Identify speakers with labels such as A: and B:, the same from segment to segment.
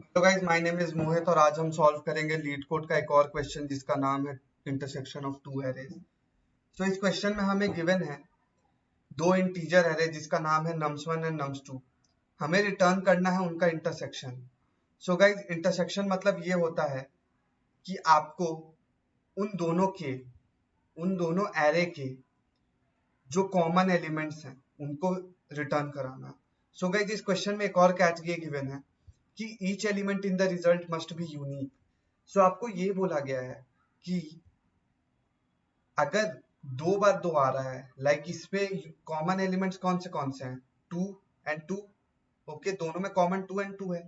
A: तो guys my name is मोहित और आज हम सॉल्व करेंगे लीड कोड का एक और क्वेश्चन जिसका नाम है इंटरसेक्शन ऑफ टू एरेज। सो इस क्वेश्चन में हमें गिवन है दो इंटीजर एरे जिसका नाम है nums1 एंड nums2। हमें रिटर्न करना है उनका इंटरसेक्शन। सो गाइस इंटरसेक्शन मतलब ये होता है कि आपको उन दोनों एरे के जो कॉमन एलिमेंट्स हैं उनको रिटर्न कराना। सो गाइस इस क्वेश्चन में एक और कैच ये गिवन है कि each element in the result must be unique. So आपको ये बोला गया है कि अगर दो बार दो आ रहा है, लाइक इसमें कॉमन एलिमेंट्स कौन से हैं, 2 एंड 2। ओके, दोनों में कॉमन 2 एंड 2 है।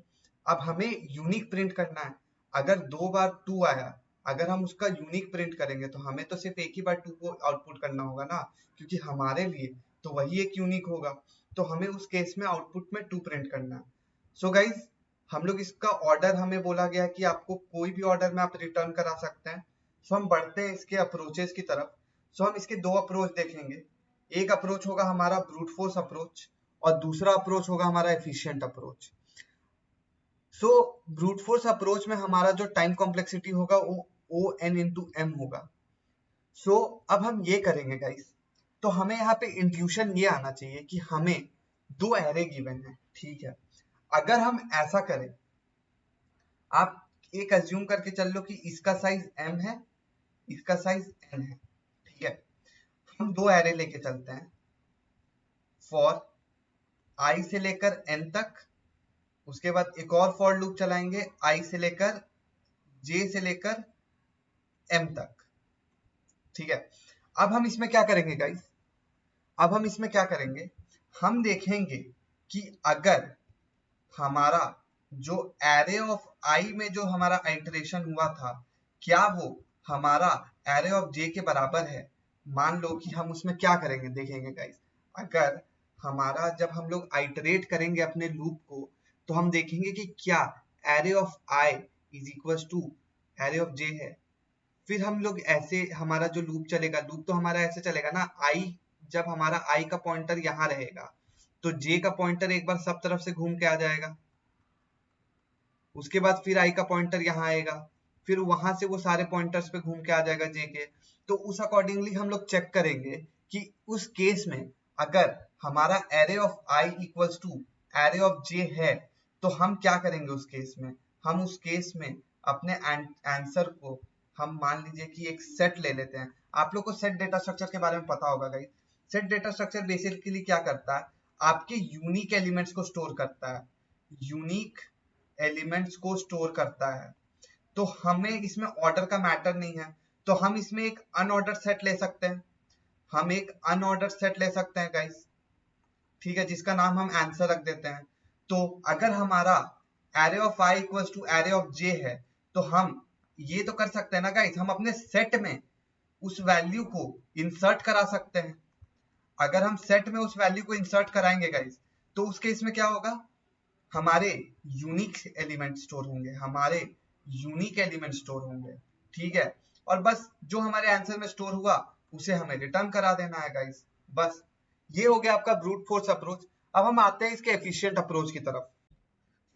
A: अब हमें यूनिक प्रिंट करना है। अगर दो बार 2 आया, अगर हम उसका यूनिक प्रिंट करेंगे तो हमें तो सिर्फ एक ही बार 2 को आउटपुट करना होगा ना, क्योंकि हमारे लिए तो वही एक यूनिक होगा। तो हमें उस केस में आउटपुट में 2 प्रिंट करना है। सो गाइज हम लोग इसका ऑर्डर हमें बोला गया कि आपको कोई भी ऑर्डर में आप रिटर्न करा सकते हैं। सो हम बढ़ते हैं इसके अप्रोचेस की तरफ। सो हम इसके दो अप्रोच देखेंगे। एक अप्रोच होगा हमारा ब्रूट फोर्स अप्रोच और दूसरा अप्रोच होगा हमारा एफिशिएंट अप्रोच। सो ब्रूट फोर्स अप्रोच में हमारा जो टाइम कॉम्प्लेक्सिटी होगा वो ओ एन इंटू एम होगा। सो अब हम ये करेंगे गाइस, तो हमें यहाँ पे इंट्यूशन ये आना चाहिए कि हमें दो एरे गिवन है, ठीक है। अगर हम ऐसा करें, आप एक अज्यूम करके चल लो कि इसका साइज m है, इसका साइज n है, ठीक है। हम दो एरे लेके चलते हैं फॉर i से लेकर n तक, उसके बाद एक और फॉर लूप चलाएंगे i से लेकर j से लेकर m तक, ठीक है। अब हम इसमें क्या करेंगे गाइस, अब हम इसमें क्या करेंगे, हम देखेंगे कि अगर हमारा जो एरे ऑफ आई में जो हमारा आइटरेशन हुआ था, क्या वो हमारा एरे ऑफ जे के बराबर है। मान लो कि हम उसमें क्या करेंगे, देखेंगे गाइस। अगर हमारा जब हम लोग आइटरेट करेंगे अपने लूप को, तो हम देखेंगे कि क्या array of I is equal to array of J है। फिर हम लोग ऐसे, हमारा जो लूप चलेगा, लूप तो हमारा ऐसे चलेगा ना, आई जब हमारा आई का पॉइंटर यहाँ रहेगा तो जे का पॉइंटर एक बार सब तरफ से घूम के आ जाएगा। उसके बाद फिर आई का पॉइंटर यहाँ आएगा, फिर वहां से वो सारे पॉइंटर्स पे घूम के आ जाएगा जे के। तो उस अकॉर्डिंगली हम लोग चेक करेंगे कि उस केस में अगर हमारा array of I equals to array of J है, तो हम क्या करेंगे उस केस में, हम उस केस में अपने आंसर को हम मान लीजिए कि एक सेट ले लेते हैं। आप लोग को सेट डेटा स्ट्रक्चर के बारे में पता होगा guys. Set data structure basically क्या करता है, आपके यूनिक एलिमेंट्स को स्टोर करता है, यूनिक एलिमेंट्स को स्टोर करता है। तो हमें इसमें ऑर्डर का मैटर नहीं है, तो हम इसमें एक अनऑर्डर्ड सेट ले सकते हैं, हम एक अनऑर्डर्ड सेट ले सकते हैं गाइस, ठीक है, जिसका नाम हम आंसर रख देते हैं। तो अगर हमारा array of I equals to array of J है, तो हम ये तो कर सकते हैं ना गाइस, हम अपने सेट में उस वैल्यू को इंसर्ट करा सकते हैं। अगर हम सेट में उस वैल्यू को इंसर्ट कराएंगे गाइस, तो उस केस में क्या होगा, हमारे यूनिक एलिमेंट स्टोर होंगे, हमारे यूनिक एलिमेंट स्टोर होंगे, ठीक है। और बस जो हमारे आंसर में स्टोर हुआ उसे हमें रिटर्न करा देना है गाइस। बस ये हो गया आपका ब्रूट फोर्स अप्रोच। अब हम आते हैं इसके एफिशिएंट अप्रोच की तरफ।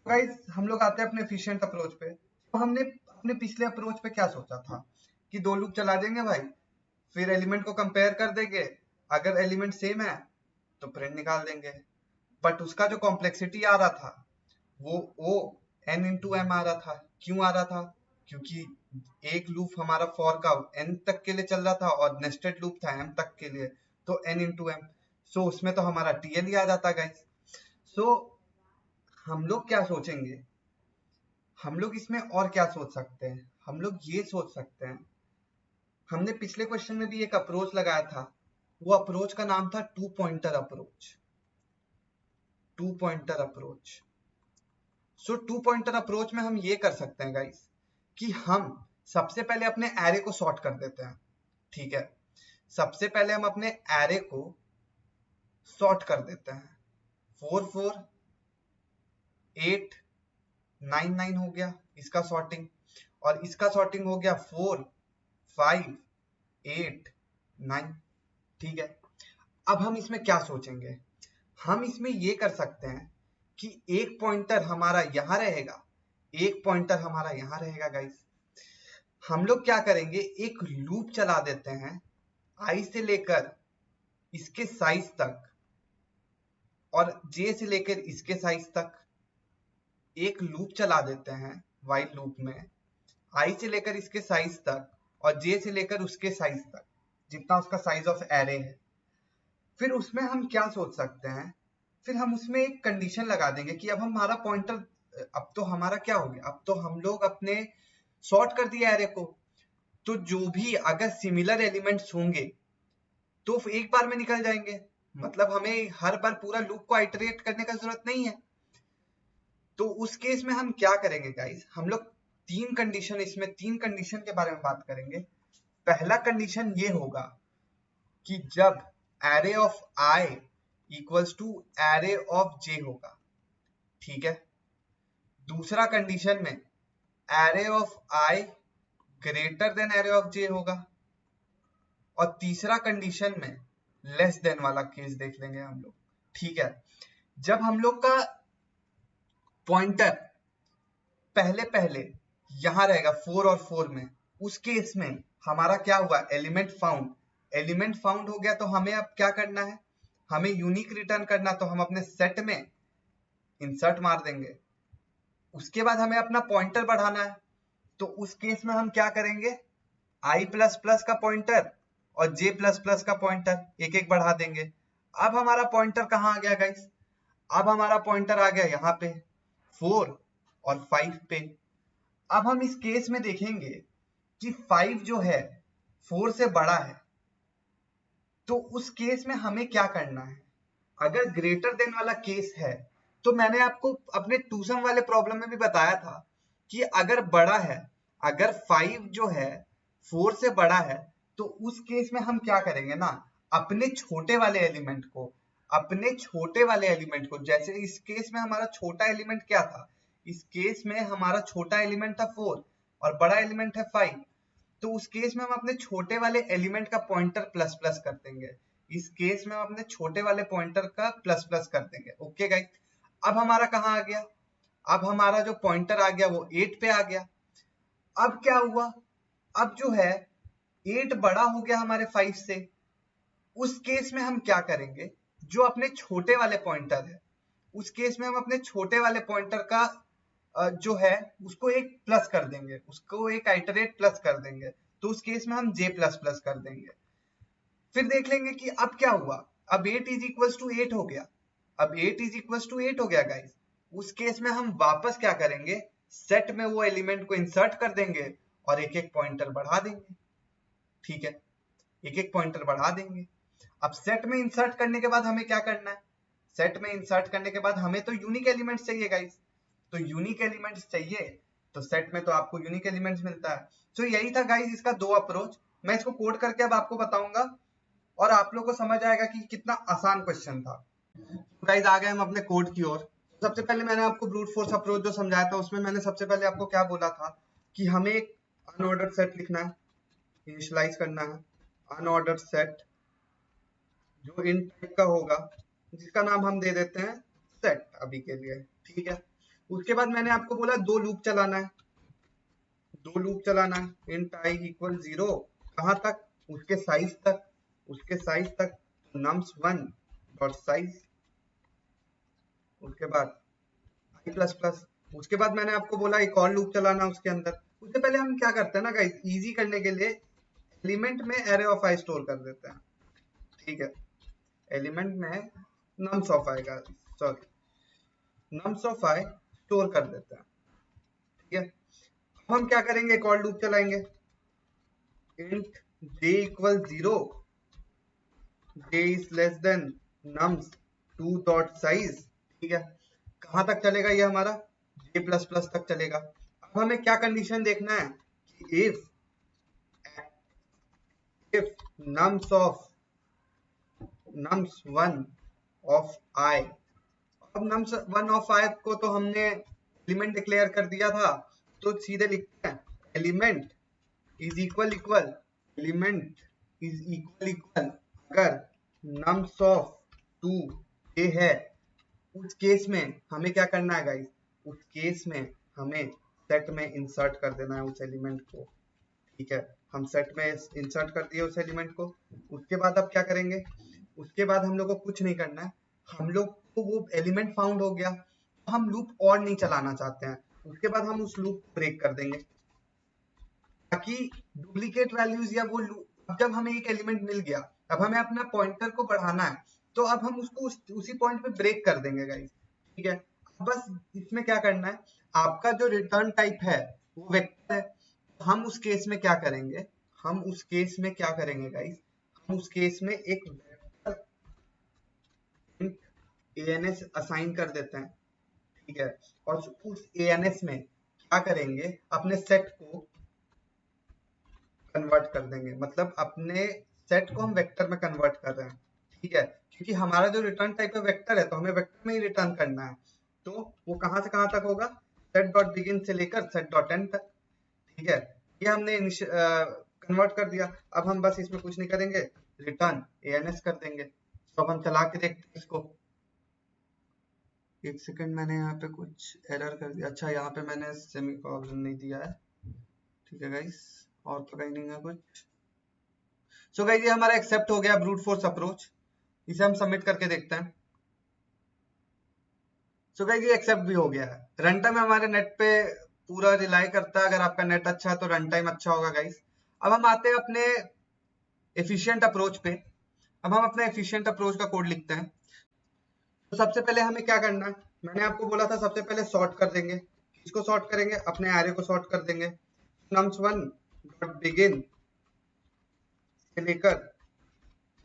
A: गाइस हम लोग आते हैं अपने एफिशिएंट अप्रोच पे। तो हमने अपने पिछले अप्रोच पे क्या सोचा था कि दो लूप चला देंगे भाई, फिर एलिमेंट को कंपेयर कर देंगे, अगर एलिमेंट सेम है तो प्रिंट निकाल देंगे। बट उसका जो कॉम्प्लेक्सिटी आ रहा था वो ओ एन इंटू एम आ रहा था। क्यों आ रहा था, क्योंकि एक लूप हमारा फॉर का एन तक के लिए चल रहा था और नेस्टेड लूप था एम तक के लिए, तो एन इंटू एम। सो उसमें तो हमारा टीएल ही आ जाता गाइस। सो हम लोग क्या सोचेंगे, हम लोग इसमें और क्या सोच सकते हैं, हम लोग ये सोच सकते हैं, हमने पिछले क्वेश्चन में भी एक अप्रोच लगाया था, वो अप्रोच का नाम था two pointer approach. Two pointer approach. So two pointer approach में हम ये कर सकते हैं गाइस कि हम सबसे पहले अपने एरे को सॉर्ट कर देते हैं, ठीक है। सबसे पहले हम अपने एरे को सॉर्ट कर देते हैं। 4 4 8 9 9 हो गया इसका सॉर्टिंग, और इसका सॉर्टिंग हो गया 4 5 8 9, ठीक है। अब हम इसमें क्या सोचेंगे, हम इसमें ये कर सकते हैं कि एक पॉइंटर हमारा यहां रहेगा, एक पॉइंटर हमारा यहाँ रहेगा गाइस। हम लोग क्या करेंगे, एक लूप चला देते हैं i से लेकर इसके साइज तक और j से लेकर इसके साइज तक। एक लूप चला देते हैं while लूप में i से लेकर इसके साइज तक और j से लेकर उसके साइज तक, जितना उसका साइज ऑफ एरे है। फिर उसमें हम क्या सोच सकते हैं, फिर हम उसमें एक कंडीशन लगा देंगे कि अब हमारा पॉइंटर, अब तो हमारा क्या हो गया, अब तो हम लोग अपने सॉर्ट कर दिया एरे को, तो जो भी अगर सिमिलर एलिमेंट्स होंगे तो एक बार में निकल जाएंगे। मतलब हमें हर बार पूरा लूप को आइटरेट करने का जरूरत नहीं है। तो उस केस में हम क्या करेंगे गाइस, हम लोग तीन कंडीशन के बारे में बात करेंगे। पहला कंडीशन ये होगा कि जब array of i equals to array of j होगा, ठीक है। दूसरा कंडीशन में array of i greater than array of j होगा। और तीसरा कंडीशन में लेस देन वाला केस देख लेंगे हम लोग, ठीक है। जब हम लोग का पॉइंटर पहले पहले यहां रहेगा 4 और 4 में, उस केस में हमारा क्या हुआ, एलिमेंट फाउंड हो गया। तो हमें अब क्या करना है, हमें यूनिक रिटर्न करना, तो हम अपने सेट में इंसर्ट मार देंगे। उसके बाद हमें अपना पॉइंटर बढ़ाना है, तो उस केस में हम क्या करेंगे, i++ का पॉइंटर और j++ का पॉइंटर एक एक बढ़ा देंगे। अब हमारा पॉइंटर कहाँ आ गया गाइस, अब हमारा पॉइंटर आ गया यहाँ पे 4 और 5 पे। अब हम इस केस में देखेंगे कि 5 जो है 4 से बड़ा है, तो उस केस में हमें क्या करना है। अगर ग्रेटर देन वाला केस है, तो मैंने आपको अपने टूसम वाले प्रॉब्लम में भी बताया था कि अगर बड़ा है, अगर 5 जो है 4 से बड़ा है, तो उस केस में हम क्या करेंगे ना, अपने छोटे वाले एलिमेंट को, जैसे इस केस में हमारा छोटा एलिमेंट क्या था, इस केस में हमारा छोटा एलिमेंट था 4 और बड़ा एलिमेंट है 5। तो उस केस में हम अपने छोटे वाले एलिमेंट का पॉइंटर प्लस प्लस कर देंगे। इस केस में हम अपने छोटे वाले पॉइंटर का प्लस प्लस कर देंगे। ओके गाइस, अब हमारा कहाँ आ गया, अब हमारा जो पॉइंटर आ गया वो 8 पे आ गया। अब क्या हुआ, अब जो है 8 बड़ा हो गया हमारे 5 से। उस केस में हम क्या करेंगे, जो अपने छोटे वाले पॉइंटर है, उस केस में हम अपने छोटे वाले पॉइंटर का जो है उसको एक प्लस कर देंगे, उसको एक आइटरेट प्लस कर देंगे। तो उस केस में हम j++ कर देंगे। फिर देख लेंगे कि अब क्या हुआ, अब 8 इज इक्वल टू 8 हो गया। अब 8 इज इक्वल टू 8 हो गया गाइस। उस केस में हम वापस क्या करेंगे, सेट में वो एलिमेंट को इंसर्ट कर देंगे और एक एक पॉइंटर बढ़ा देंगे, ठीक है, एक एक पॉइंटर बढ़ा देंगे। अब सेट में इंसर्ट करने के बाद हमें क्या करना है, सेट में इंसर्ट करने के बाद हमें तो यूनिक एलिमेंट्स चाहिए गाइस। तो यूनिक एलिमेंट्स चाहिए, तो सेट में तो आपको यूनिक एलिमेंट्स मिलता है। तो यही था गाइस इसका दो अप्रोच। मैं इसको कोड करके अब आपको बताऊंगा और आप लोगों को समझ आएगा कि कितना आसान क्वेश्चन था। गाइस आ गए हम अपने कोड की ओर। सबसे पहले मैंने आपको ब्रूट फोर्स अप्रोच जो समझाया था, उसमें मैंने सबसे पहले आपको क्या बोला था कि हमें एक अनऑर्डर्ड सेट लिखना है, इनिशियलाइज करना है अनऑर्डर्ड सेट जो इन टाइप का होगा, जिसका नाम हम दे देते हैं सेट अभी के लिए, ठीक है। उसके बाद मैंने आपको बोला दो लूप चलाना है, इंट i इक्वल 0 कहाँ तक, उसके साइज तक nums1 डॉट साइज, उसके बाद i++। उसके बाद मैंने आपको बोला एक और लूप चलाना उसके अंदर। उससे पहले हम क्या करते हैं ना गाइस, इजी करने के लिए एलिमेंट में एरे ऑफ i स्टोर कर देते हैं, ठीक है। एलिमेंट में नम्स ऑफ i का नम्स ऑफ i स्टोर कर देते हैं, ठीक है। अब हम क्या करेंगे, एक और लूप चलाएंगे, int j equal 0, j is less than nums2 dot size, ठीक है। कहां तक चलेगा ये हमारा, j++ तक चलेगा। अब हमें क्या कंडीशन देखना है कि if nums1 of i। अब nums1 of i को तो हमने एलिमेंट डिक्लेयर कर दिया था, तो सीधे लिखते हैं एलिमेंट इज इक्वल अगर nums of 2 ये है। उस केस में हमें क्या करना है गाइस, उस केस में हमें सेट में इंसर्ट कर देना है उस एलिमेंट को। ठीक है, हम सेट में इंसर्ट कर दिए उस एलिमेंट को। उसके बाद अब क्या करेंगे, उसके बाद हम लोग को कुछ नहीं करना है, हम लोग को वो एलिमेंट फाउंड हो गया, हम लूप और नहीं चलाना चाहते हैं। उसके बाद हम उस लूप ब्रेक कर देंगे ताकि डुप्लीकेट वैल्यूज या वो लूप, जब हमें एक एलिमेंट मिल गया, अब हमें अपना पॉइंटर को बढ़ाना है, तो अब हम उसको उसी पॉइंट पे ब्रेक कर देंगे गाइस। ठीक है, बस इसमें क्या करना है, आपका जो रिटर्न टाइप है वो वेक्टर है। हम उस केस में क्या करेंगे, हम उस केस में क्या करेंगे गाइस, हम उस केस में एक वेक्टर ans असाइन कर देते हैं। ठीक है, और उस ans में क्या करेंगे, अपने सेट को कन्वर्ट कर देंगे, मतलब अपने सेट को हम वेक्टर में कन्वर्ट कर रहे हैं। ठीक है, क्योंकि हमारा जो रिटर्न टाइप है वेक्टर है, तो हमें वेक्टर में ही रिटर्न करना है। तो वो कहां से कहां तक होगा, सेट डॉट बिगिन से लेकर सेट डॉट एंड तक। ठीक है, ये हमने कन्वर्ट कर दिया। अब हम बस इसमें कुछ नहीं करेंगे, रिटर्न ans कर देंगे। तो अब हम चला के देखते हैं इसको। एक सेकंड, मैंने यहाँ पे कुछ एरर कर दिया। अच्छा, यहाँ पे मैंने सेमीकोलन नहीं दिया है। ठीक है गाइस, और तो कहीं नहीं है कुछ। सो गाइस, ये हमारा एक्सेप्ट हो गया ब्रूट फोर्स अप्रोच। इसे हम सबमिट करके देखते हैं। सो गाइस, ये एक्सेप्ट भी हो गया है। रन टाइम हमारे नेट पे पूरा रिलाई करता है, अगर आपका नेट अच्छा है तो रन टाइम अच्छा होगा गाइस। अब हम आते हैं अपने एफिशिएंट अप्रोच पे। अब हम अपने एफिशिएंट अप्रोच का कोड लिखते हैं। तो सबसे पहले हमें क्या करना है, मैंने आपको बोला था सबसे पहले सॉर्ट कर देंगे। किसको सॉर्ट करेंगे, अपने एरे को सॉर्ट कर देंगे। nums1 डॉट बिगिन से लेकर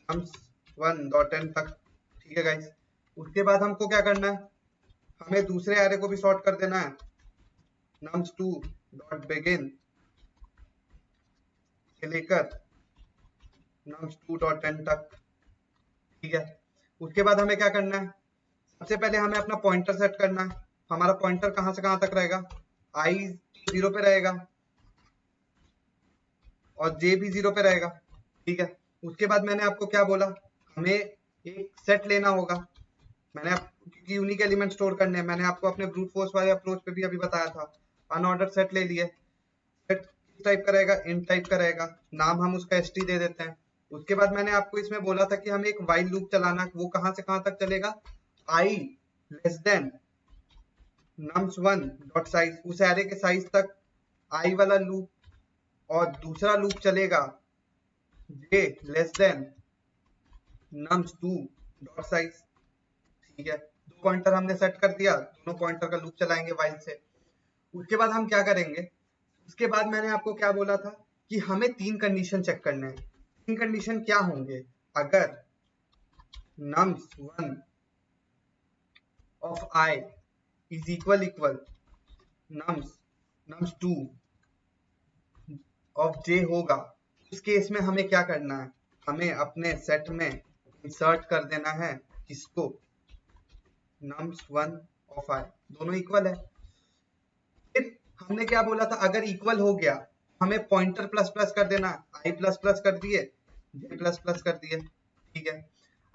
A: nums1 डॉट एंड तक। ठीक है गाइस, उसके बाद हमको क्या करना है, हमें दूसरे एरे को भी सॉर्ट कर देना है। nums2 डॉट बिगिन से लेकर nums2 डॉट एंड तक। ठीक है, उसके बाद हमें क्या करना है, सबसे पहले हमें अपना पॉइंटर सेट करना है। हमारा पॉइंटर कहां से कहां तक रहेगा, i 0 पे रहेगा और j भी 0 पे रहेगा। ठीक है, उसके बाद मैंने आपको क्या बोला, हमें एक सेट लेना होगा। क्योंकि यूनिक एलिमेंट स्टोर करने हैं, मैंने आपको अपने ब्रूट फोर्स वाले अप्रोच पे भी अभी बताया था। अनऑर्डर सेट ले लिए। सेट किस टाइप का रहेगा, int टाइप का रहेगा। नाम हम उसका st दे देते हैं। उसके बाद मैंने आपको इसमें बोला था कि हमें एक while लूप चलाना, वो कहां से कहां तक चलेगा, i less than nums1 dot size, उस एरे के साइज तक i वाला लूप, और दूसरा लूप चलेगा j less than nums2 dot size. ठीक है, दो पॉइंटर हमने सेट कर दिया, दोनों पॉइंटर का लूप चलाएंगे while से। उसके बाद हम क्या करेंगे, उसके बाद मैंने आपको क्या बोला था कि हमें तीन कंडीशन चेक करने हैं। तीन कंडीशन क्या होंगे, अगर nums1 of I is equal nums2 of j होगा, उस केस में हमें क्या करना है, हमें अपने सेट में इंसर्ट कर देना है किसको, nums1 of I, दोनों इक्वल है। फिर हमने क्या बोला था, अगर इक्वल हो गया हमें पॉइंटर प्लस प्लस कर देना, i प्लस प्लस कर दिए, j प्लस प्लस कर दिए। ठीक है,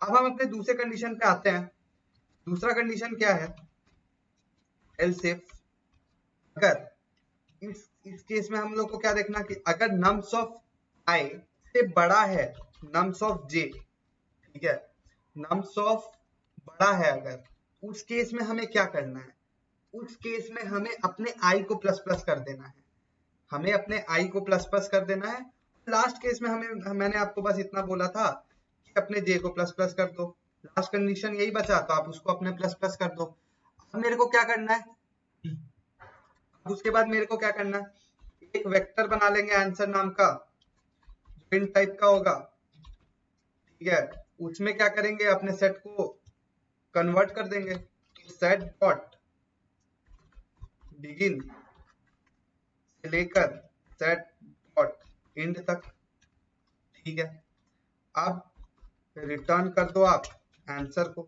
A: अब हम अपने दूसरे कंडीशन पे आते हैं। दूसरा कंडीशन क्या है, एल्स इफ, अगर इस केस में हम लोग को क्या देखना कि अगर नम्स ऑफ i से बड़ा है नम्स ऑफ j। ठीक है, नम्स ऑफ बड़ा है अगर, उस केस में हमें क्या करना है, उस केस में हमें अपने i को प्लस प्लस कर देना है। हमें अपने i को प्लस प्लस कर देना है। लास्ट केस में मैंने आपको बस इतना बोला था कि अपने j को प्लस प्लस कर दो। लास्ट कंडीशन यही बचा, तो आप उसको अपने प्लस प्लस कर दो। अब मेरे को क्या करना है, उसके बाद मेरे को क्या करना है, एक वेक्टर बना लेंगे आंसर नाम का, जो इन टाइप का होगा। ठीक है, उसमें क्या करेंगे, अपने सेट को कन्वर्ट कर देंगे। तो सेट डॉट बिगिन से लेकर सेट डॉट एंड तक। ठीक है, अब रिटर्न कर दो आप आंसर को।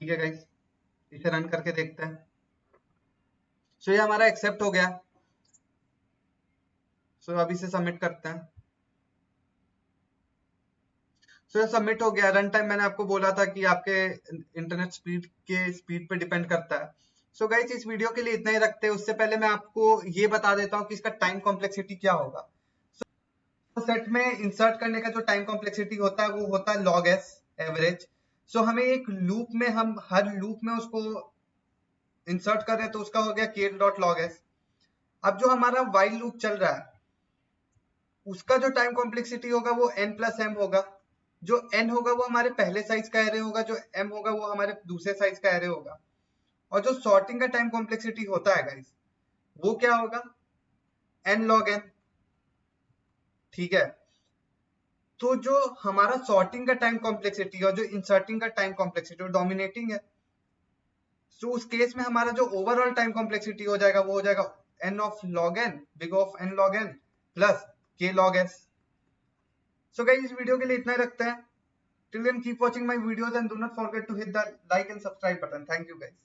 A: ठीक है गाइस, इसे रन करके देखते हैं। सो ये हमारा एक्सेप्ट हो गया। सो अब इसे सबमिट करते हैं। सो ये सबमिट हो गया। रन टाइम मैंने आपको बोला था कि आपके इंटरनेट स्पीड के स्पीड पे डिपेंड करता है। सो गाइस इस वीडियो के लिए इतना ही रखते हैं। उससे पहले मैं आपको ये बता देता हूँ कि इसका टाइम कॉम्प्लेक्सिटी क्या होगा। तो सेट में इंसर्ट करने का जो टाइम कॉम्प्लेक्सिटी होता है वो होता है log s एवरेज। सो हमें एक लूप में, हम हर लूप में उसको इंसर्ट कर रहे हैं तो उसका हो गया k डॉट log s। अब जो हमारा while लूप चल रहा है उसका जो टाइम कॉम्प्लेक्सिटी होगा वो n प्लस m होगा। जो n होगा वो हमारे पहले साइज का एरे होगा, जो m होगा वो हमारे दूसरे साइज का एरे होगा। और जो सॉर्टिंग का टाइम कॉम्प्लेक्सिटी होता है गाइस वो क्या होगा, n log n। ठीक है, तो जो हमारा सॉर्टिंग का टाइम कॉम्प्लेक्सिटी और जो इंसर्टिंग का टाइम कॉम्प्लेक्सिटी वो डोमिनेटिंग है। तो उस केस में हमारा जो ओवरऑल टाइम कॉम्प्लेक्सिटी हो जाएगा वो हो जाएगा n of log n big of n log n plus k log s। So guys इस वीडियो के लिए इतना ही रखते हैं। Till then keep watching my videos and do not forget to hit the like and subscribe button. Thank you guys.